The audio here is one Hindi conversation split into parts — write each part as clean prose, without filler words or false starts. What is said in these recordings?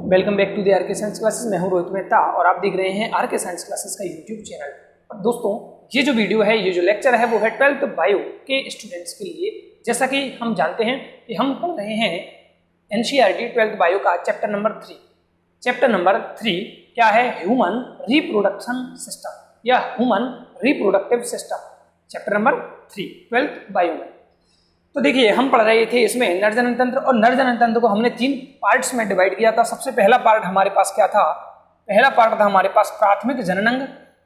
Welcome back to the R K science classes. मैं हूं रोहित मेहता और आप देख रहे हैं आर के साइंस क्लासेस का यूट्यूब चैनल। और दोस्तों, ये जो वीडियो है, ये जो लेक्चर है, वो है 12th बायो के स्टूडेंट्स के लिए। जैसा कि हम जानते हैं कि हम पढ़ रहे हैं एनसीईआरटी 12th बायो का चैप्टर नंबर 3। चैप्टर नंबर 3 क्या है? ह्यूमन रिप्रोडक्शन सिस्टम या human reproductive system. Chapter number 3 12th bio में। तो देखिए, हम पढ़ रहे थे इसमें नर जनन तंत्र, और नर जनन तंत्र को हमने 3 पार्ट्स में डिवाइड किया था। सबसे पहला पार्ट हमारे पास क्या था? पहला पार्ट था हमारे पास प्राथमिक जननांग,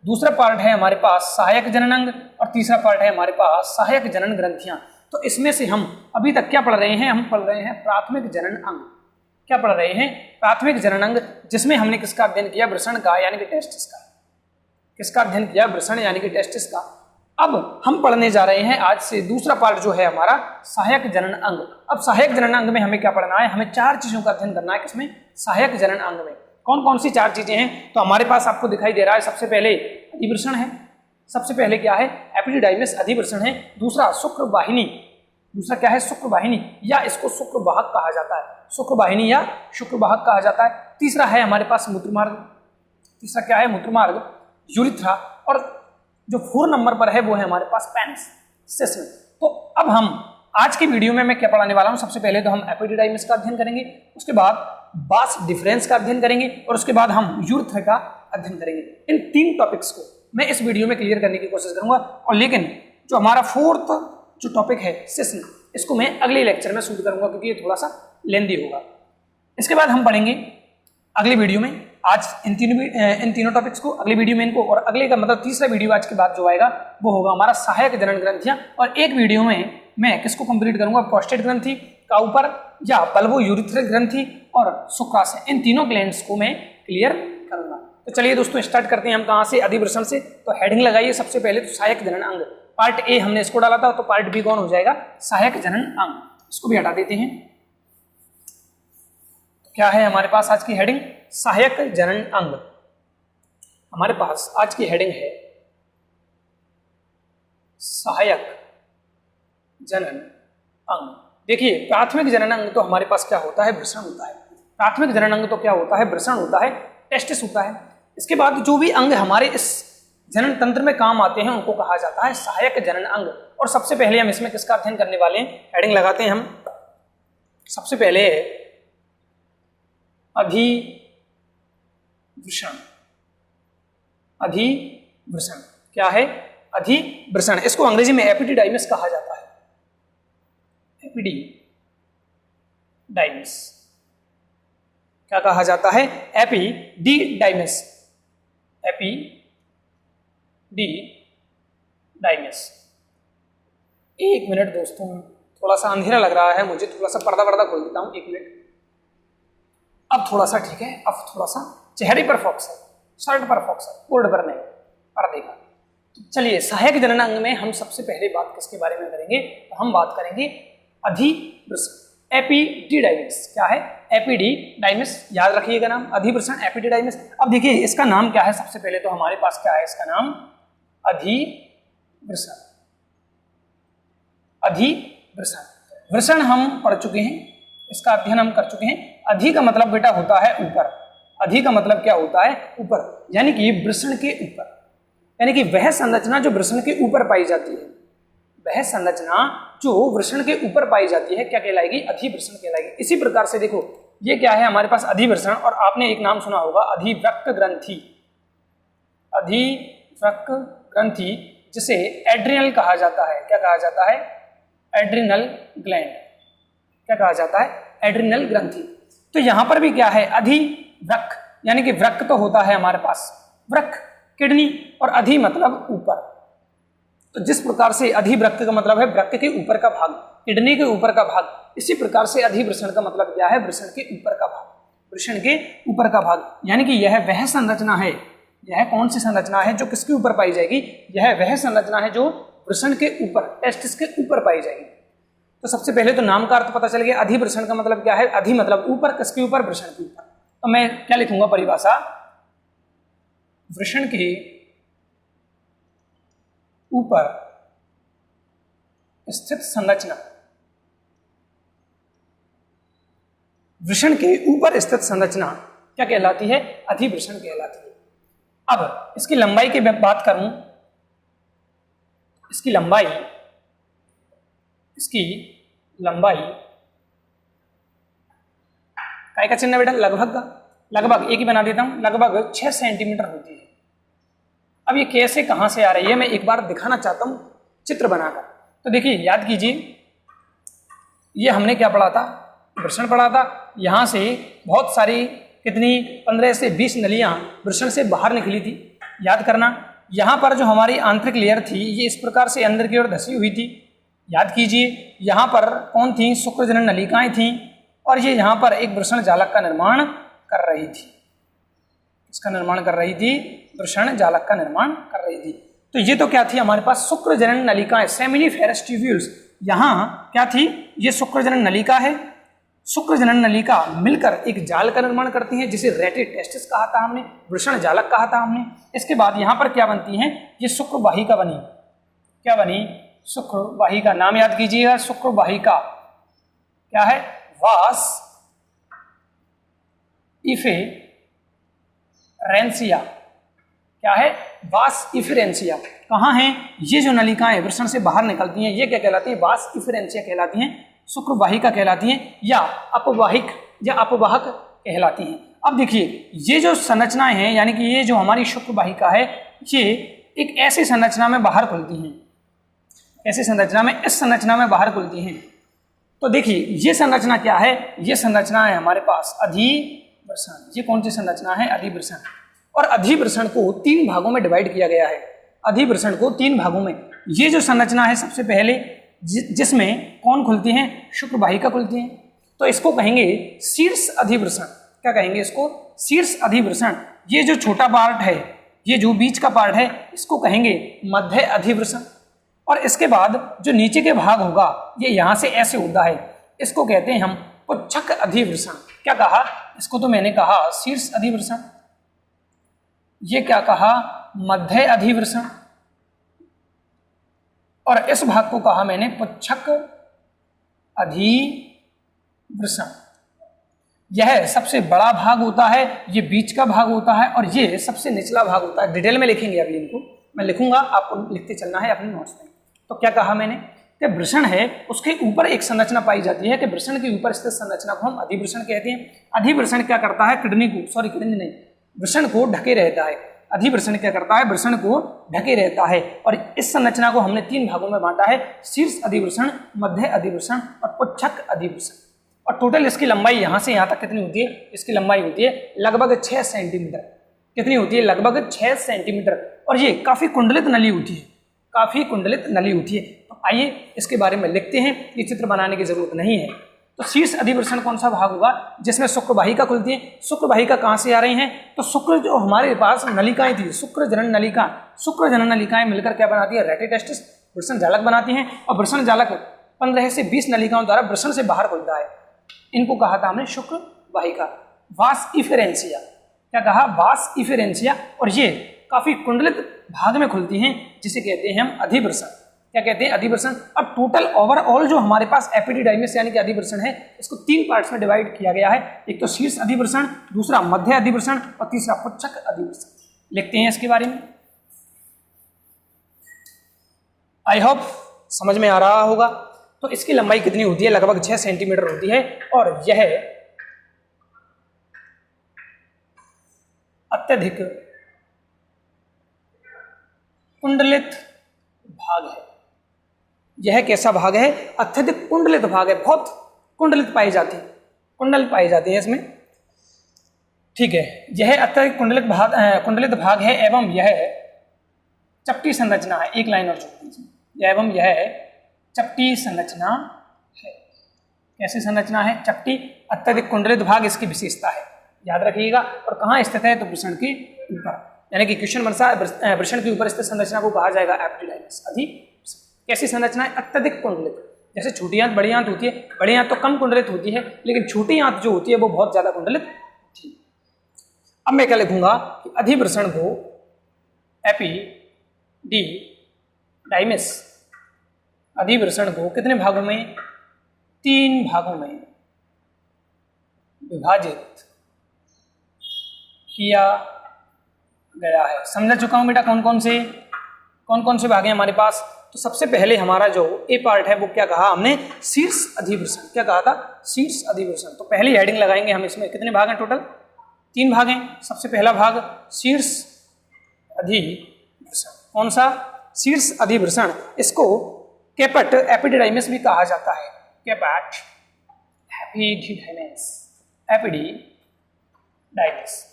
दूसरा पार्ट है हमारे पास सहायक जननांग, और तीसरा पार्ट है हमारे पास सहायक जनन ग्रंथियां। तो इसमें से हम अभी तक क्या पढ़ रहे हैं? हम पढ़ रहे हैं प्राथमिक जनन अंग। क्या पढ़ रहे हैं? प्राथमिक जनन अंग, जिसमें हमने किसका अध्ययन किया? वृषण का, यानी कि टेस्टिस का। किसका अध्ययन किया? वृषण यानी कि टेस्टिस का। अब हम पढ़ने जा रहे हैं आज से दूसरा पार्ट, जो है हमारा सहायक जनन अंग। अब सहायक जनन अंग में हमें क्या पढ़ना है? हमें 4 चीजों का अध्ययन करना है। किसमें? सहायक जनन अंग में। कौन कौन सी 4 चीजें हैं? तो हमारे पास आपको दिखाई दे रहा है, सबसे पहले अधिवृषण है। सबसे पहले क्या है? एपिडिडाइमिस अधिवृषण है। दूसरा शुक्र वाहिनी। दूसरा क्या है? शुक्र वाहिनी, या इसको शुक्र वाहक कहा जाता है। शुक्र वाहिनी या शुक्र वाहक कहा जाता है। तीसरा है हमारे पास मूत्रमार्ग। तीसरा क्या है? मूत्रमार्ग, यूरिथ्रा। और जो 4 नंबर पर है वो है हमारे पास पेनिस, सेसन। तो अब हम आज की वीडियो में मैं क्या पढ़ाने वाला हूं? सबसे पहले तो हम एपिडिडाइमिस का अध्ययन करेंगे, उसके बाद बास डिफरेंस का अध्ययन करेंगे, और उसके बाद हम यूरिथ्रा का अध्ययन करेंगे। इन 3 टॉपिक्स को मैं इस वीडियो में क्लियर करने की कोशिश करूंगा। और लेकिन जो हमारा 4th जो टॉपिक है सेसन, इसको मैं अगले लेक्चर में शूट करूंगा, क्योंकि ये थोड़ा सा लेंदी होगा। इसके बाद हम पढ़ेंगे अगली वीडियो में आज इन तीनों टॉपिक्स को, अगली वीडियो में इनको, और अगले का मतलब तीसरा वीडियो आज के बाद जो आएगा वो होगा हमारा सहायक जनन ग्रंथियां। और एक वीडियो में मैं किसको कंप्लीट करूंगा? प्रोस्टेट ग्रंथि का ऊपर, या बल्बो यूरिथ्रिक ग्रंथि और शुक्राशय। इन तीनों ग्लैंड्स को मैं क्लियर करूंगा। तो चलिए दोस्तों, स्टार्ट करते हैं हम कहां से? अधिवृषण से। तो हेडिंग लगाइए सबसे पहले तो सहायक जनन अंग। पार्ट ए हमने इसको डाला था, तो पार्ट बी कौन हो जाएगा? सहायक जनन अंग। इसको भी हटा देते हैं। क्या है हमारे पास आज की हेडिंग? सहायक जनन अंग। हमारे पास आज की हेडिंग है सहायक जनन अंग। देखिए, प्राथमिक जनन अंग तो हमारे पास क्या होता है? वृषण होता है। प्राथमिक जनन अंग तो क्या होता है? वृषण होता है, टेस्टिस होता है। इसके बाद जो भी अंग हमारे इस जनन तंत्र में काम आते हैं उनको कहा जाता है सहायक जनन अंग। और सबसे पहले हम इसमें किसका अध्ययन करने वाले हैं? हेडिंग लगाते हैं हम। सबसे पहले अधिवृषण। अधिवृषण क्या है? अधिवृषण। इसको अंग्रेजी में एपिडिडाइमिस कहा जाता है। एपिडिडाइमिस क्या कहा जाता है? एपिडिडाइमिस। एपिडिडाइमिस। एक मिनट दोस्तों, थोड़ा सा अंधेरा लग रहा है मुझे, थोड़ा सा पर्दा खोल देता हूं। 1 मिनट। अब थोड़ा सा ठीक है। अब थोड़ा सा चेहरे पर फोकस है, शर्ट पर फोकस है, बोर्ड पर नहीं, पर्दे का। तो चलिए, सहायक जनन अंग में हम सबसे पहले बात किसके बारे में करेंगे? तो हम बात करेंगे अधिवृषण, एपिडिडाइमिस। क्या है? एपिडिडाइमिस। याद रखिएगा नाम, अधिवृषण, एपिडिडाइमिस। अब देखिए, इसका नाम क्या है? सबसे पहले तो हमारे पास क्या है इसका नाम? अधिवृषण। अधिवृषण। वृषण हम पढ़ चुके हैं, इसका अध्ययन हम कर चुके हैं। अधि का मतलब बेटा होता है ऊपर। अधि का मतलब क्या होता है? ऊपर, यानी कि वृषण के ऊपर, यानी कि वह संरचना जो वृषण के ऊपर पाई जाती है, वह संरचना जो वृषण के ऊपर पाई जाती है क्या कहलाएगी? अधिवृषण कहलाएगी। इसी प्रकार से देखो, ये क्या है हमारे पास? अधिवृषण। और आपने एक नाम सुना होगा, अधिवृक्क ग्रंथि। अधिवृक्क ग्रंथि, जिसे एड्रिनल कहा जाता है। क्या कहा जाता है? Adrenal gland. क्या कहा जाता है? एड्रिनल ग्रंथि। तो यहां पर भी क्या है? अधिवृक्क, यानी कि वृक्क तो होता है हमारे पास, वृक्क किडनी, और अधि मतलब ऊपर। तो जिस प्रकार से अधिवृक्क का मतलब है वृक्क के ऊपर का भाग, किडनी के ऊपर का भाग, इसी प्रकार से अधिवृषण का मतलब क्या है? वृषण के ऊपर का भाग, वृषण के ऊपर का भाग। यानी कि यह वह संरचना है, यह कौन सी संरचना है जो किसके ऊपर पाई जाएगी? यह वह संरचना है जो वृषण के ऊपर, टेस्टिस के ऊपर पाई जाएगी। तो सबसे पहले तो नाम का अर्थ पता चल गया। अधिवृषण का मतलब क्या है? अधि मतलब ऊपर, किसके ऊपर? वृषण के ऊपर। तो मैं क्या लिखूंगा परिभाषा? वृषण के ऊपर स्थित संरचना, वृषण के ऊपर स्थित संरचना क्या कहलाती है? अधिवृषण कहलाती है। अब इसकी लंबाई की बात करूं, इसकी लंबाई काय का चिन्ह बेटा? लगभग का, लगभग एक ही बना देता हूं, लगभग 6 सेंटीमीटर होती है। अब ये कैसे कहां से आ रही है मैं एक बार दिखाना चाहता हूं चित्र बनाकर। तो देखिए, याद कीजिए, ये हमने क्या पढ़ा था? वृषण पढ़ा था। यहां से बहुत सारी, कितनी, 15 से 20 नलियां वृषण से बाहर निकली थी। याद करना, यहां पर जो हमारी आंतरिक लेयर थी ये इस प्रकार से अंदर की ओर धसी हुई थी। याद कीजिए, यहां पर कौन थी? शुक्रजनन नलिकाएं थी, और ये यहां पर एक वृषण जालक का निर्माण कर रही थी। इसका निर्माण कर रही थी, वृषण जालक का निर्माण कर रही थी। तो ये तो क्या थी हमारे पास? शुक्रजनन नलिकाएं, सेमिनिफेरस ट्यूब्यूल्स। यहां क्या थी? ये शुक्रजनन नलिका है। शुक्रजनन नलिका मिलकर एक जाल का निर्माण करती है जिसे रेटिटेस्टिस कहा था हमने, वृषण जालक कहा था हमने। इसके बाद यहां पर क्या बनती है? ये शुक्रवाहिका बनी। क्या बनी? शुक्रवाहिका। नाम याद कीजिएगा, शुक्रवाहिका क्या है? वास इफेरेंसिया। क्या है? वास इफेरेंसिया। कहाँ है? ये जो नलिकाएं वृषण से बाहर निकलती हैं ये क्या कहलाती है? वास इफेरेंसिया कहलाती हैं, शुक्रवाहिका कहलाती हैं, या अपवाहिक या अपवाहक कहलाती हैं। अब देखिए, ये जो संरचनाएं हैं, यानी कि ये जो हमारी शुक्रवाहिका है, ये एक ऐसी संरचना में बाहर खुलती हैं। ऐसी संरचना में, इस संरचना में बाहर खुलती हैं। तो देखिए, ये संरचना क्या है? ये संरचना है हमारे पास अधिवृषण। ये कौन सी संरचना है? अधिवृषण। और अधिवृषण को 3 भागों में डिवाइड किया गया है। अधिवृषण को 3 भागों में। ये जो संरचना है सबसे पहले जिसमें कौन खुलती है? शुक्रवाहिका खुलती है, तो इसको कहेंगे शीर्ष अधिवृषण। क्या कहेंगे इसको? शीर्ष अधिवृषण। ये जो छोटा पार्ट है, ये जो बीच का पार्ट है, इसको कहेंगे मध्य अधिवृषण। और इसके बाद जो नीचे के भाग होगा ये यहां से ऐसे होता है, इसको कहते हैं हम पुच्छक अधिवृषण। क्या कहा? इसको तो मैंने कहा शीर्ष अधिवृषण, ये क्या कहा? मध्य अधिवृषण, और इस भाग को कहा मैंने पुच्छक अधिवृषण। यह सबसे बड़ा भाग होता है, ये बीच का भाग होता है, और ये सबसे निचला भाग होता है। डिटेल में लिखेंगे अभी, इनको मैं लिखूंगा, आपको लिखते चलना है अपने नोट्स में। तो क्या कहा मैंने कि वृषण है, उसके ऊपर एक संरचना पाई जाती है कि वृषण के ऊपर स्थित संरचना को हम अधिवृषण कहते हैं। अधिवृषण क्या करता है? किडनी को, सॉरी किडनी नहीं, वृषण को ढके रहता है। अधिवृषण क्या करता है? वृषण को ढके रहता है। और इस संरचना को हमने 3 भागों में बांटा है, शीर्ष अधिवृषण, मध्य अधिवृषण और पुच्छक अधिवृषण। और टोटल इसकी लंबाई यहाँ से यहाँ तक कितनी होती है? इसकी लंबाई होती है लगभग 6 सेंटीमीटर। कितनी होती है? लगभग 6 सेंटीमीटर। और ये काफी कुंडलित नली होती है, काफी कुंडलित नली होती है। तो आइए इसके बारे में लिखते हैं, ये चित्र बनाने की जरूरत नहीं है। तो शीर्ष अधिवृषण कौन सा भाग होगा? जिसमें शुक्रवाहिका खुलती है। शुक्रवाहिका कहाँ से आ रही हैं? तो शुक्र जो हमारे पास नलिकाएं थी, शुक्रजनन नलिका, शुक्रजनन नलिकाएं मिलकर क्या बनाती है? रेटिटेस्टिस, वृषण जालक बनाती हैं। और वृषण जालक 15 से 20 नलिकाओं द्वारा वृषण से बाहर खुलता है। इनको कहा था हमने शुक्रवाहिका। वास इफेरेंसिया। क्या कहा? वास इफेरेंसिया। और ये काफी कुंडलित भाग में खुलती हैं, जिसे कहते हैं हम अधिवृषण। क्या कहते हैं? अधिवृषण। अब टोटल ओवरऑल जो हमारे पास एपिडिडाइमिस यानी कि अधिवृषण है, इसको 3 पार्ट्स में डिवाइड किया गया है। एक तो शीर्ष अधिवृषण, दूसरा मध्य अधिवृषण और तीसरा पुच्छक अधिवृषण। लिखते हैं इसके बारे में। आई होप समझ में आ रहा होगा। तो इसकी लंबाई कितनी होती है? लगभग 6 सेंटीमीटर होती है। और यह अत्यधिक कुंडलित भाग है। यह कैसा भाग है? अत्यधिक कुंडलित भाग है। बहुत कुंडलित पाई जाती है, कुंडल पाई जाती है इसमें। ठीक है, यह अत्यधिक कुंडलित भाग है एवं यह चपटी संरचना है। एक लाइन और छोड़ दीजिए। एवं यह चपटी संरचना है। कैसी संरचना है? चपटी। अत्यधिक कुंडलित भाग इसकी विशेषता है, याद रखिएगा। और कहाँ स्थित है? तो वृषण के ऊपर, यानी कि क्वेश्चन बनता है वृषण के ऊपर स्थित संरचना को कहा जाएगा एपिडिडाइमिस अधिवृषण। कैसी संरचना है? अत्यधिक कुंडलित। जैसे छोटी आंत बड़ी आंत होती है, बड़ी आंत तो कम कुंडलित होती है, लेकिन छोटी आंत जो होती है वो बहुत ज्यादा कुंडलित होती है। अब मैं क्या लिखूंगा कि अधिवृषण को एपिडिडाइमिस, अधिवृषण को कितने भागों में? 3 भागों में विभाजित किया गया है। समझा चुका हूँ बेटा कौन कौन से भाग हैं हमारे पास। तो सबसे पहले हमारा जो ए पार्ट है वो क्या कहा हमने, शीर्ष अधिवृषण। क्या कहा था, शीर्ष अधिवृषण। तो पहली हेडिंग लगाएंगे हम इसमें। कितने भाग हैं टोटल, 3 भाग हैं। सबसे पहला भाग शीर्ष अधिवृषण। कौन सा, शीर्ष अधिवृषण। इसको कैपेट एपिडिडाइमिस भी कहा जाता है। कैपेट एपिडिडाइमिस,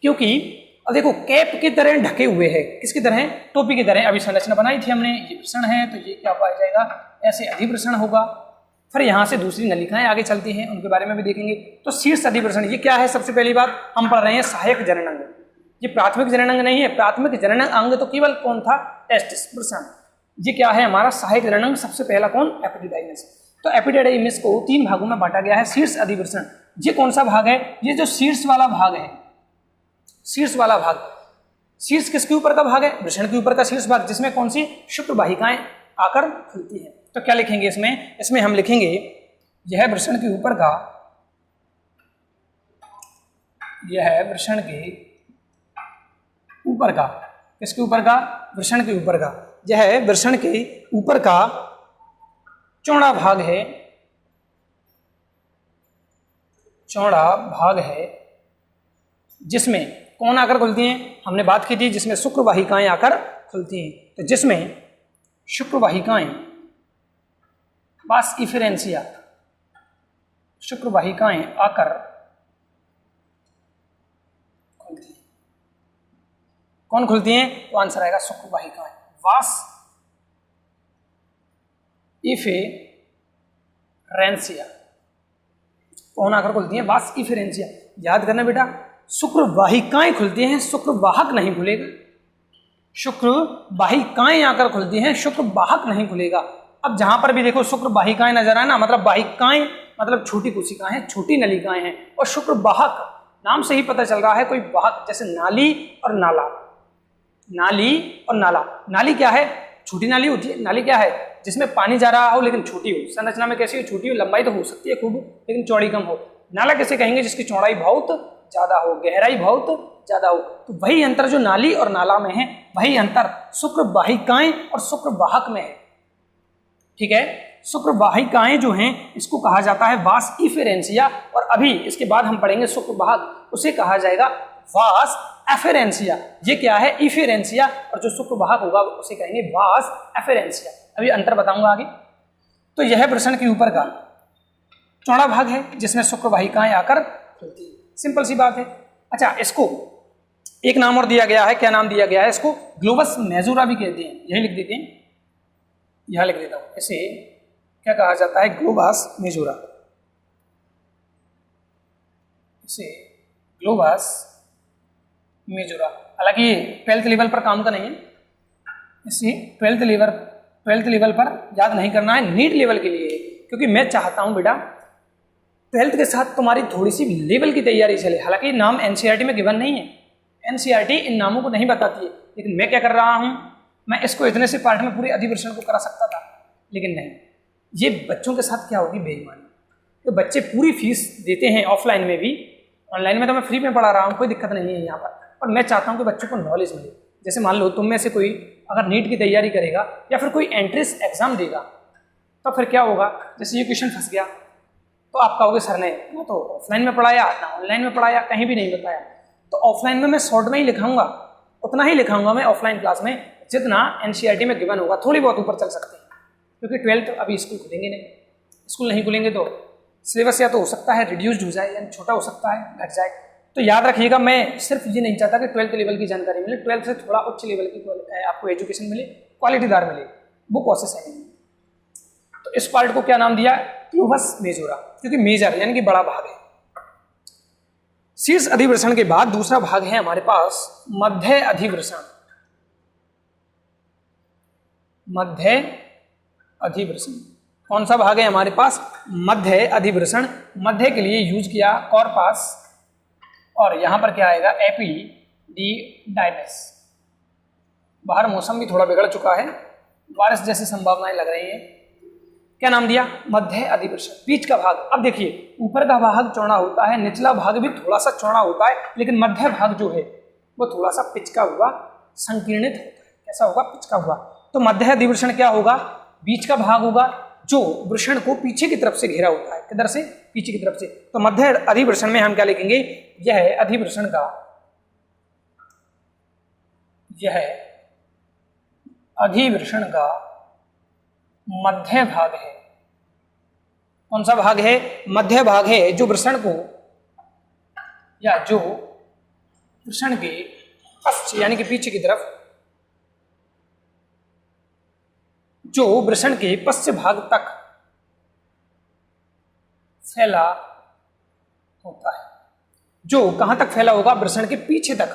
क्योंकि अब देखो कैप की तरह ढके हुए है। किसकी तरह, टोपी की तरह। अभी संरचना बनाई थी हमने, ये वृषण है तो ये क्या पाया जाएगा, ऐसे अधिवृषण होगा। फिर यहाँ से दूसरी नलिकाएं आगे चलती हैं, उनके बारे में भी देखेंगे। तो शीर्ष अधिवृषण ये क्या है, सबसे पहली बात हम पढ़ रहे हैं सहायक जननांग। ये प्राथमिक जननांग नहीं है। प्राथमिक जननांग अंग तो केवल कौन था, टेस्टिस, वृषण। ये क्या है हमारा सहायक जननांग। सबसे पहला कौन, एपिडिडाइमिस। तो एपिडिडाइमिस को 3 भागों में बांटा गया है। शीर्ष अधिवृषण ये कौन सा भाग है, ये जो शीर्ष वाला भाग है, शीर्ष वाला भाग। शीर्ष किसके ऊपर का भाग है, वृषण के ऊपर का शीर्ष भाग, जिसमें कौन सी शुक्र वाहिकाएं आकर खुलती हैं। तो क्या लिखेंगे इसमें हम लिखेंगे यह वृषण के ऊपर का, यह वृषण के ऊपर का, किसके ऊपर का, वृषण के ऊपर का, यह वृषण के ऊपर का चौड़ा भाग है, चौड़ा भाग है, जिसमें कौन आकर खुलती हैं, हमने बात की थी जिसमें शुक्र वाहिकाएं आकर खुलती हैं। तो जिसमें शुक्र वाहिकाएं, वास इफेरेंसिया, शुक्र वाहिकाएं आकर खुलती हैं। कौन खुलती हैं, तो आंसर आएगा शुक्र वाहिकाएं, वास इफेरेंसिया। कौन आकर खुलती हैं, वास इफेरेंसिया। याद करना बेटा, शुक्र वाहिकाएं खुलती हैं, शुक्र वाहक नहीं खुलेगा। शुक्र वाहिकाएं आकर खुलती हैं, शुक्र वाहक नहीं खुलेगा। अब जहां पर भी देखो शुक्र वाहिकाएं नजर आए ना, मतलब वाहिकाएं मतलब छोटी कोशिकाएं हैं, छोटी नलिकाएं हैं। और शुक्र वाहक नाम से ही पता चल रहा है कोई वाहक, जैसे नाली और नाला। नाली और नाला, नाली क्या है, छोटी नाली होती है। नाली क्या है, जिसमें पानी जा रहा हो लेकिन छोटी हो। संरचना में कैसी हो, छोटी हो, लंबाई तो हो सकती है खूब लेकिन चौड़ी कम हो। नाला कैसे कहेंगे, जिसकी चौड़ाई बहुत ज्यादा हो, गहराई बहुत ज्यादा हो। तो वही अंतर जो नाली और नाला में है, वही अंतर शुक्र वाहिकाएं और शुक्र वाहक में है। ठीक है, शुक्र वाहिकाएं जो हैं इसको कहा जाता है वास इफेरेंसिया। और अभी इसके बाद हम पढ़ेंगे शुक्र वाहक, उसे कहा जाएगा वास एफेरेंसिया। ये क्या है, इफेरेंसिया। और जो शुक्र वाहक होगा उसे कहेंगे वास एफेरेंसिया। अभी अंतर बताऊंगा आगे। तो यह वृषण के ऊपर का चौड़ा भाग है, जिसमें शुक्र वाहिकाएं आकर खुलती है। सिंपल सी बात है। अच्छा, इसको एक नाम और दिया गया है। क्या नाम दिया गया है इसको, ग्लोबस मेजोरा भी कहते हैं। यही लिख देते हैं, यहां लिख देता हूं। इसे क्या कहा जाता है, ग्लोबस मेजोरा। इसे ग्लोबस मेजोरा। हालांकि ये 12th लेवल पर काम का नहीं है, इसे 12th लेवल पर याद नहीं करना है, नीट लेवल के लिए। क्योंकि मैं चाहता हूं बेटा 12th के साथ तुम्हारी थोड़ी सी लेवल की तैयारी चले। हालांकि नाम एनसीईआरटी में गिवन नहीं है, एनसीईआरटी इन नामों को नहीं बताती है। लेकिन मैं क्या कर रहा हूं, मैं इसको इतने से पार्ट में पूरे अधिवृषण को करा सकता था, लेकिन नहीं। ये बच्चों के साथ क्या होगी, बेईमानी। तो बच्चे पूरी फीस देते हैं ऑफलाइन में भी, ऑनलाइन में तो मैं फ्री में पढ़ा रहा हूँ, कोई दिक्कत नहीं है यहाँ पर। और मैं चाहता हूँ कि बच्चों को नॉलेज मिले। जैसे मान लो तुम में से कोई अगर नीट की तैयारी करेगा या फिर कोई एंट्रेंस एग्जाम देगा, तो फिर क्या होगा, जैसे ये क्वेश्चन फंस गया तो आप कहोगे सर ने ना तो ऑफलाइन में पढ़ाया ना ऑनलाइन में पढ़ाया, कहीं भी नहीं बताया। तो ऑफलाइन में मैं शॉर्ट में ही लिखाऊंगा, उतना ही लिखाऊंगा मैं ऑफलाइन क्लास में जितना एनसीईआरटी में गिवन होगा। थोड़ी बहुत ऊपर चल सकते हैं, क्योंकि 12th अभी स्कूल खुलेंगे नहीं। स्कूल नहीं खुलेंगे तो सिलेबस या तो हो सकता है रिड्यूस्ड हो जाए, यानी छोटा हो सकता है, घट जाए। तो याद रखिएगा, मैं सिर्फ ये नहीं चाहता कि 12th लेवल की जानकारी मिले, 12th से थोड़ा उच्च लेवल की आपको एजुकेशन मिले, क्वालिटीदार मिले, वो प्रोसेस है। तो इस पार्ट को क्या नाम दिया, ग्लोबस मेजोरा, क्योंकि मेजर यानी कि बड़ा भाग है। शीर्ष अधिवृषण के बाद दूसरा भाग है हमारे पास मध्य अधिवृषण। मध्य अधिवृषण कौन सा भाग है हमारे पास, मध्य अधिवृषण। मध्य के लिए यूज किया कॉर्पस, और यहां पर क्या आएगा, एपिडिडाइमिस। बाहर मौसम भी थोड़ा बिगड़ चुका है, बारिश जैसी संभावनाएं लग रही हैं, क्या नाम दिया? मध्य अधिवृषण, बीच का भाग। अब देखिए ऊपर का भाग चौड़ा होता है, निचला भाग भी थोड़ा सा चौड़ा होता है, लेकिन मध्य भाग जो है वो थोड़ा सा पिचका हुआ संकीर्णित होता है। कैसा होगा? पिचका हुआ। तो मध्य अधिवृषण क्या होगा? बीच का भाग होगा जो वृषण को पीछे की तरफ से घेरा होता है। किधर से? पीछे की तरफ से। तो मध्य अधिवृषण में हम क्या लिखेंगे? यह अधिवृषण का मध्य भाग है। कौन सा भाग है? मध्य भाग है, जो वृषण को या जो वृषण के पश्च यानी कि पीछे की तरफ, जो वृषण के पश्च भाग तक फैला होता है। जो कहां तक फैला होगा? वृषण के पीछे तक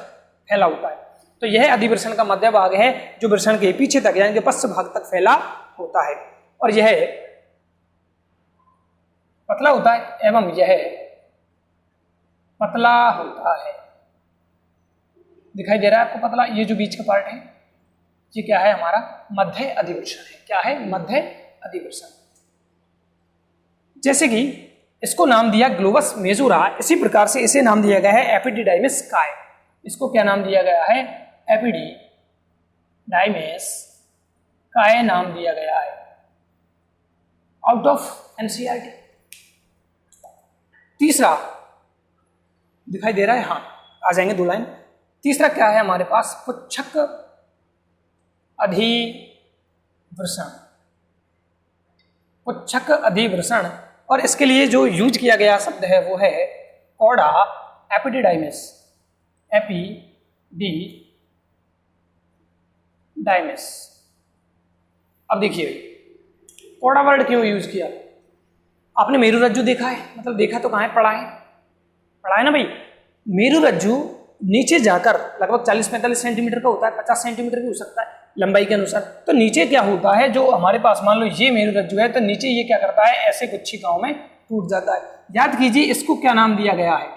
फैला होता है। तो यह अधिवृषण का मध्य भाग है जो वृषण के पीछे तक यानी कि पश्च भाग तक फैला होता है, और यह पतला होता है एवं यह पतला होता है। दिखाई दे रहा है आपको पतला? ये जो बीच का पार्ट है ये क्या है? हमारा मध्य अधिवृषण है। क्या है? मध्य अधिवृषण। जैसे कि इसको नाम दिया ग्लोबस मेजोरा, इसी प्रकार से इसे नाम दिया गया है एपिडिडाइमिस काय। इसको क्या नाम दिया गया है? एपिडिडाइमिस काय नाम दिया गया है, आउट ऑफ एनसीईआरटी। तीसरा दिखाई दे रहा है? हाँ, आ जाएंगे 2 लाइन। तीसरा क्या है हमारे पास? पुच्छक अधिवृषण। पुच्छक अधिवृषण, और इसके लिए जो यूज किया गया शब्द है वो है कॉडा एपिडिडाइमिस। एपिडिडाइमिस। अब देखिए कॉडा वर्ड क्यों यूज किया? आपने मेरुरज्जु देखा है? मतलब देखा तो कहाँ है? पढ़ा है? पढ़ा है ना भाई। मेरुरज्जु नीचे जाकर लगभग 40-45 सेंटीमीटर का होता है, 50 सेंटीमीटर भी हो सकता है लंबाई के अनुसार। तो नीचे क्या होता है? जो हमारे पास मान लो ये मेरुरज्जु है, तो नीचे ये क्या करता है? ऐसे गुच्छिकाओं में टूट जाता है। याद कीजिए इसको क्या नाम दिया गया है?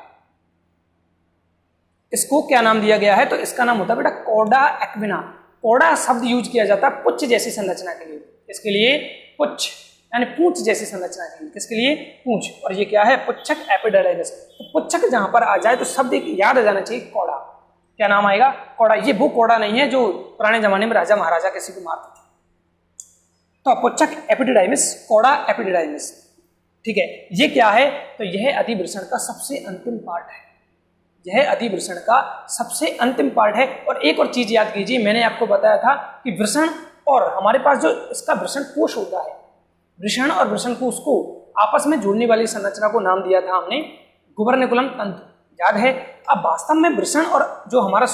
इसको क्या नाम दिया गया है? तो इसका नाम होता है बेटा कॉडा एक्विना। कॉडा शब्द यूज किया जाता है पुच्छ जैसी संरचना के लिए। इसके लिए पुच्छ यानी पूंछ जैसी संरचना के लिए। किसके लिए? पूंछ। और ये क्या है? पुच्छक एपिडिडाइमिस। तो पुच्छक जहां पर आ जाए तो शब्द एक याद आ जाना चाहिए, कॉडा। क्या नाम आएगा? कॉडा। ये वो कॉडा नहीं है जो पुराने जमाने में राजा महाराजा किसी को मारते थे। तो पुच्छक एपिडिडाइमिस, कॉडा एपिडिडाइमिस। ठीक है, ये क्या है? तो यह अधिवृषण का सबसे अंतिम पार्ट है। यह अधिवृषण का सबसे अंतिम पार्ट है। और एक और चीज याद कीजिए, मैंने आपको बताया था कि वृषण और हमारे पास जो इसका वृषण कोश होता है, वृषण और वृषण कोश को आपस में जोड़ने वाली संरचना को नाम दिया था हमने गुबर्निकुलम तंतु। याद है? अब वास्तव में वृषण और जो हमारा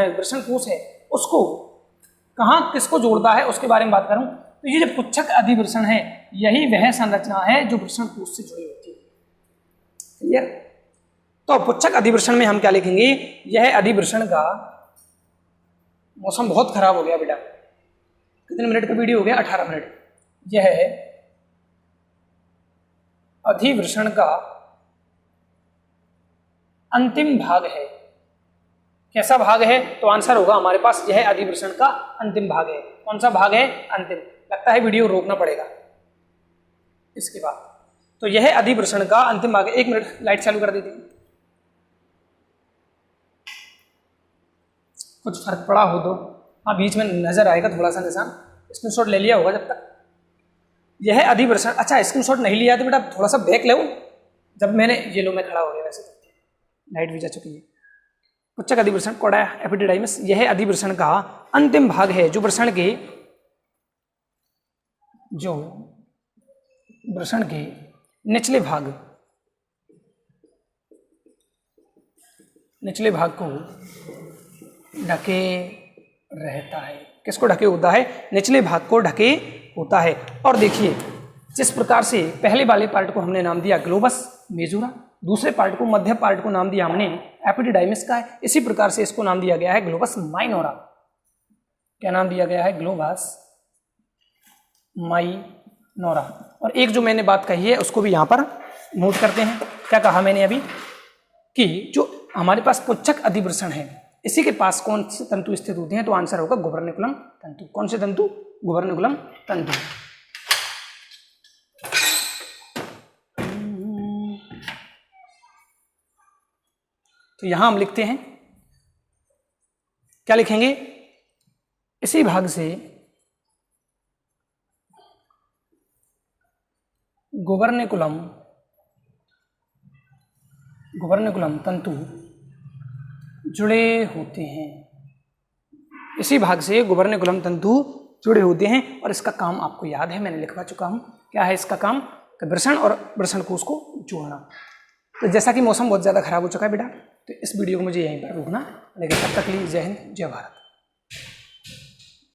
वृषण कोश है उसको कहाँ किसको जोड़ता है उसके बारे में बात करूं तो ये जो पुच्छक अधिवृषण है यही वह संरचना है जो वृषण कोश से जुड़ी होती है। क्लियर? तो पुच्छक अधिवृषण में हम क्या लिखेंगे? यह अधिवृषण का, मौसम बहुत खराब हो गया बेटा, कितने मिनट का वीडियो हो गया? 18 मिनट। यह अधिवृषण का अंतिम भाग है। कैसा भाग है? तो आंसर होगा हमारे पास यह अधिवृषण का अंतिम भाग है। कौन सा भाग है? अंतिम। लगता है वीडियो रोकना पड़ेगा इसके बाद। तो यह अधिवृषण का अंतिम भाग है। 1 मिनट, लाइट चालू कर दीजिए। कुछ फर्क पड़ा हो तो हाँ बीच में नजर आएगा थोड़ा सा निशान। स्क्रीनशॉट ले लिया होगा जब तक। यह अधिवृषण, अच्छा स्क्रीनशॉट नहीं लिया तो बेटा थोड़ा सा बैक ले। जब मैंने ये लो, मैं खड़ा हो गया वैसे तो लाइट भी जा चुकी है। पुच्छक अधिवृषण कॉडा एपिडिडाइमिस यह अधिवृषण का अंतिम भाग है जो वृषण के निचले भाग को ढके रहता है। किसको ढके होता है? निचले भाग को ढके होता है। और देखिए जिस प्रकार से पहले वाले पार्ट को हमने नाम दिया ग्लोबस मेजोरा, दूसरे पार्ट को, मध्य पार्ट को नाम दिया हमने एपिडिडाइमिस का है, इसी प्रकार से इसको नाम दिया गया है ग्लोबस माइनोरा। क्या नाम दिया गया है? Globus minora. और एक जो मैंने बात कही है उसको भी यहाँ पर नोट करते हैं। क्या कहा मैंने अभी? कि जो हमारे पास पुच्छक अधिवृषण है इसी के पास कौन से तंतु स्थित होते हैं? तो आंसर होगा गुबर्निकुलम तंतु। कौन से तंतु? गुबर्निकुलम तंतु। तो यहां हम लिखते हैं, क्या लिखेंगे, इसी भाग से गुबर्निकुलम तंतु जुड़े होते हैं। इसी भाग से गुबर्निकुलम तंतु जुड़े होते हैं और इसका काम आपको याद है, मैंने लिखवा चुका हूं। क्या है इसका काम? वृषण और वृषण कोश को जोड़ना। तो जैसा कि मौसम बहुत ज़्यादा खराब हो चुका है बेटा, तो इस वीडियो को मुझे यहीं पर रोकना, लेकिन तब तक के लिए जय हिंद जय भारत।